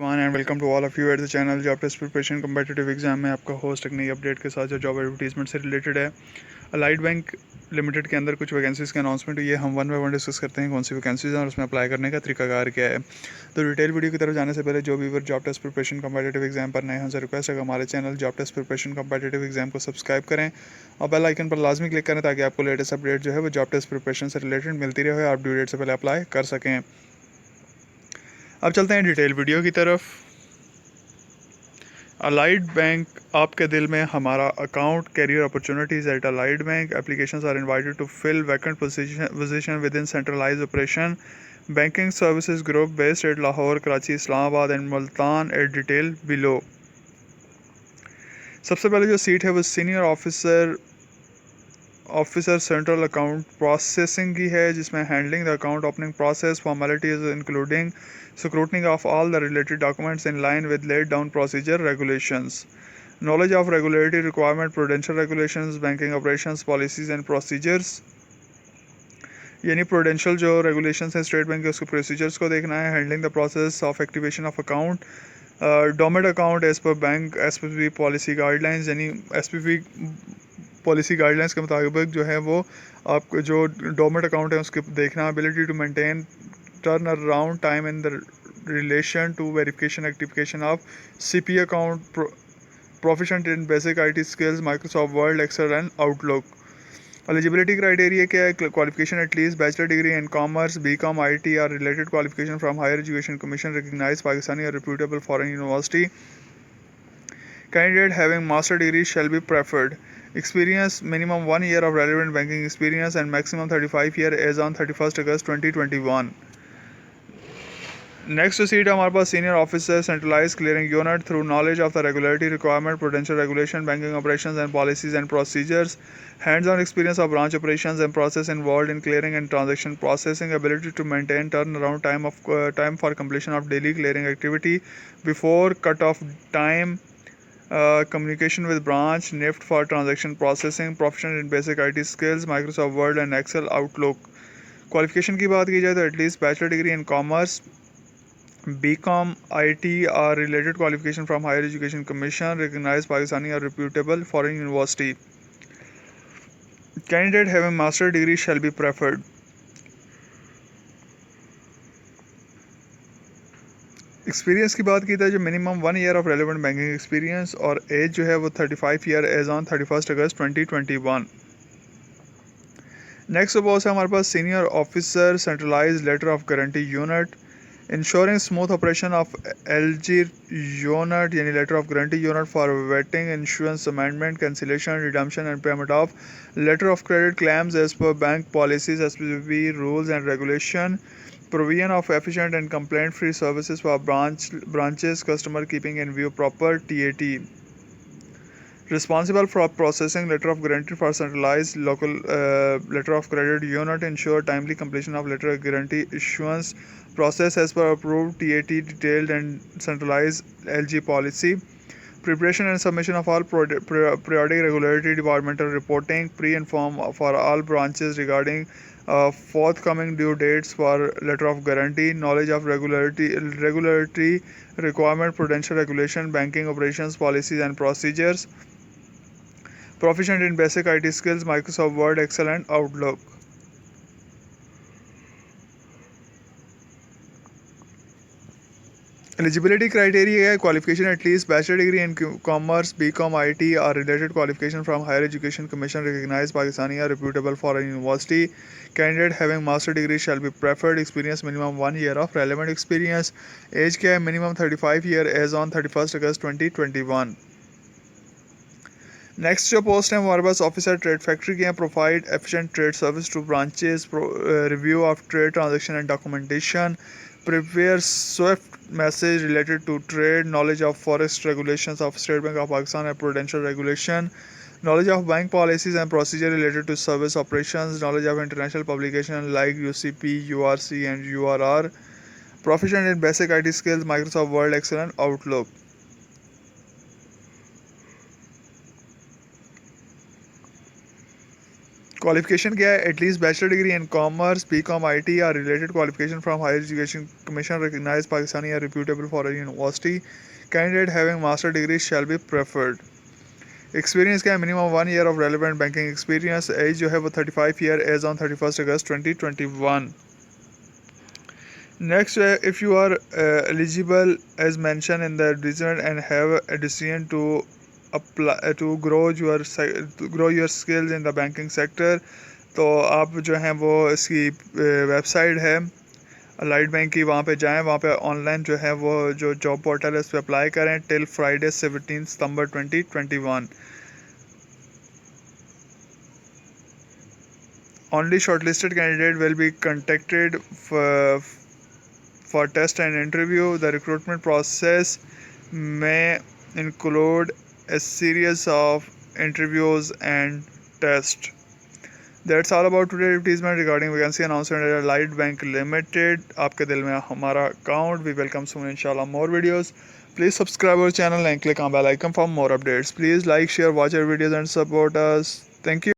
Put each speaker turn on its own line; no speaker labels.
And welcome to all of you at the channel job test preparation competitive exam में आपका host एक नई update के साथ जो जॉब एडवर्टीजमेंट से रिलेटेड है। अलाइड बैंक लिमिटेड के अंदर कुछ वैकेंसीज़ के अनाउंसमेंट हुई है। हम वन बाय वन डिस्कस करते हैं कौन सी वैकेंसीज़ हैं और उसमें अप्लाई करने का तरीकाकार क्या है। तो डिटेल वीडियो की तरफ जाने से पहले जो भी job test preparation competitive exam पर नए हैं उनसे रिक्वेस्ट है हमारे channel job test preparation competitive exam को सब्सक्राइब करें और बेल आइकन पर लाजमी क्लिक करें ताकि आपको लेटेस्ट अपडेट जो है वो जॉब टेस्ट प्रिपरेशन से रिलेटेड मिलती रहे, आप ड्यू डेट से पहले अप्लाई कर सकें। अब चलते हैं डिटेल वीडियो की तरफ। अलाइड बैंक आपके दिल में हमारा account career opportunities at Allied Bank applications are invited to fill vacant position within centralised operation banking services group based at Lahore, Karachi, Islamabad and Multan at detail below. सबसे पहले जो सीट है वो senior officer central account processing की है, जिसमें handling the account opening process formalities including scrutiny of all the related documents in line with laid down procedure regulations, knowledge of regulatory requirement, prudential regulations, banking operations, policies and procedures। यानी prudential जो regulations हैं State Bank के उसके procedures को देखना है। Handling the process of activation of account dormant account as per bank SPP policy guidelines, यानी SPP policy guidelines के मुताबिक जो है वो आपको जो डोमेट अकाउंट है उसके देखना। Ability to maintain turn around time in the relation to verification activation of CP account, proficient in basic IT skills, Microsoft Word, Excel and Outlook। Eligibility criteria क्या है? Qualification at least bachelor degree in commerce, BCom, IT or related qualification from Higher Education Commission recognized Pakistani or reputable foreign university। Candidate having master degree shall be preferred। Experience minimum 1 year of relevant banking experience and maximum 35 year as on 31st August 2021। Next seat है हमारे पास senior officer centralize clearing unit through knowledge of the regulatory requirement, prudential regulation, banking operations and policies and procedures, hands on experience of branch operations and process involved in clearing and transaction processing, ability to maintain turn around time for completion of daily clearing activity before cut off time, communication with branch NIFT for transaction processing, proficient in basic IT skills, Microsoft Word and Excel, Outlook। Qualification की बात की जाए तो at least bachelor degree in commerce, BCom, IT or related qualification from Higher Education Commission recognized Pakistani or reputable foreign university। Candidate having master degree shall be preferred। Experience की बात की जाए जो minimum 1 year of relevant banking experience और age जो है वो 35 year age on 31 August 2021। Next post है हमारे पास senior officer centralized letter of guarantee unit ensuring smooth operation of LG unit, यानी letter of guarantee unit for vetting issuance amendment cancellation redemption and payment of letter of credit claims as per bank policies SPP rules and regulation, provision of efficient and complaint free services for branches customer keeping in view proper TAT, responsible for processing letter of guarantee for centralized local letter of credit unit, ensure timely completion of letter of guarantee issuance process as per approved TAT detailed and centralized LG policy, preparation and submission of all periodic regulatory departmental reporting, pre-inform for all branches regarding forthcoming due dates for letter of guarantee, knowledge of regulatory requirement, prudential regulation, banking operations, policies and procedures, proficient in basic IT skills, Microsoft Word, Excel and Outlook। Eligibility criteria है qualification at least bachelor degree in commerce, BCom, IT or related qualification from Higher Education Commission recognized Pakistani or reputable foreign university। Candidate having master degree shall be preferred। Experience minimum 1 year of relevant experience। Age क्या है? minimum 35 year as on 31st August 2021। Next जो post है हमारे पास officer trade factory के हैं provide efficient trade service two branches, review of trade transaction and documentation, prepare swift message related to trade, knowledge of forest regulations of State Bank of Pakistan and prudential regulation, knowledge of bank policies and procedure related to service operations, knowledge of international publication like UCP, URC and URR, proficient in basic IT skills, Microsoft Word, Excel and Outlook। Qualification क्या है? At least bachelor degree in commerce, BCom, IT या related qualification from higher education commission recognized Pakistani या reputable foreign university. Candidate having master degree shall be preferred. Experience क्या है? Minimum 1 year of relevant banking experience. Age जो है वो 35 year age on 31 August 2021. Next, if you are eligible as mentioned in the advertisement and have a decision to apply to grow your skills in the banking sector, तो आप जो हैं वो इसकी website है अलाइड बैंक की, वहाँ पे जाएं, वहाँ पे ऑनलाइन जो है वो जो जॉब पोर्टल है उस पर अप्लाई करें till Friday 17 September 2021. Only shortlisted candidate will be contacted for test and interview. The recruitment process may include a series of interviews and tests. That's all about today's advertisement regarding vacancy announcement at Light Bank Limited. आपके दिल में हमारा account. We welcome soon inshallah more videos. Please subscribe our channel and click on bell icon for more updates. Please like, share, watch our videos and support us. Thank you.